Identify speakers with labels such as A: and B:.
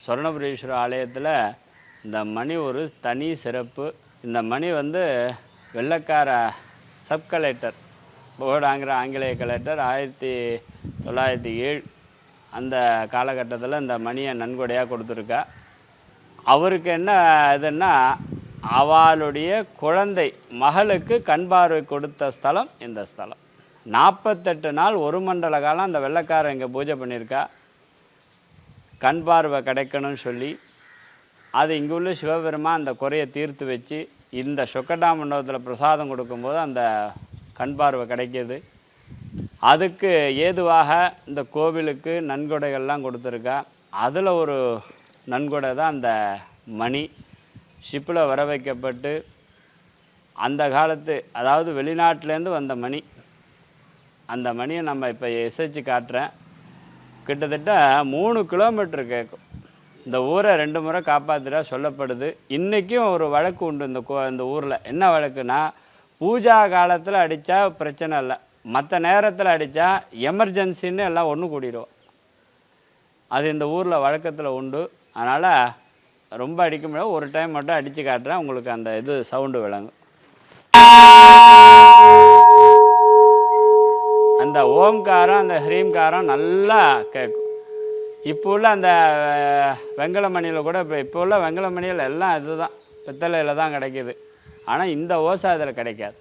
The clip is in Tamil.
A: சொர்ணபுரீஸ்வரர் ஆலயத்தில் இந்த மணி ஒரு தனி சிறப்பு. இந்த மணி வெள்ளைக்கார சப் கலெக்டர் போர்டாங்கிற ஆங்கிலேய கலெக்டர் 1907 அந்த காலகட்டத்தில் இந்த மணியை நன்கொடையாக கொடுத்துருக்கா. அவருக்கு என்ன இதுன்னா, அவளுடைய குழந்தை மகளுக்கு கண் பார்வை கொடுத்த ஸ்தலம் இந்த ஸ்தலம். 48 நாள் ஒரு மண்டல காலம் அந்த வெள்ளைக்காரன் இங்கே பூஜை பண்ணியிருக்கா. கண் பார்வை கிடைக்கணும்னு சொல்லி அது இங்கே உள்ள சிவபெருமான் அந்த குறையை தீர்த்து வச்சு இந்த சொக்கட்டா மண்டபத்தில் பிரசாதம் கொடுக்கும்போது அந்த கண் பார்வை கிடைக்கிது. அதுக்கு ஏதுவாக இந்த கோவிலுக்கு நன்கொடைகள்லாம் கொடுத்துருக்கா. அதில் ஒரு நன்கொடை தான் அந்த மணி. ஷிப்பில் வர வைக்கப்பட்டு அந்த காலத்து, அதாவது வெளிநாட்டிலேருந்து வந்த மணி. அந்த மணியை நம்ம இப்போ எசைச்சு காட்டுறேன். கிட்டத்தட்ட 3 கிலோமீட்டர் கேட்கும். இந்த ஊரை 2 முறை காப்பாற்றுறா சொல்லப்படுது. இன்றைக்கும் ஒரு வழக்கு உண்டு இந்த ஊரில். என்ன வழக்குன்னா, பூஜா காலத்தில் அடித்தா பிரச்சனை இல்லை, மற்ற நேரத்தில் அடித்தா எமர்ஜென்சின்னு எல்லாம் ஒன்று கூடிடுவோம். அது இந்த ஊரில் வழக்கத்தில் உண்டு. அதனால் ரொம்ப அடிக்க முடியாது, ஒரு டைம் மட்டும் அடித்து காட்டுறேன், உங்களுக்கு அந்த இது சவுண்டு விளங்கும். அந்த ஓம்காரம் அந்த ஹ்ரீம்காரம் நல்லா கேட்கும். இப்போ உள்ள அந்த வெங்கல மணியில் கூட இப்போ உள்ள வெங்கல மணியில் எல்லாம் இதுதான் பித்தளையில் தான் கிடைக்கிது. ஆனால் இந்த ஓசை அதில் கிடைக்காது.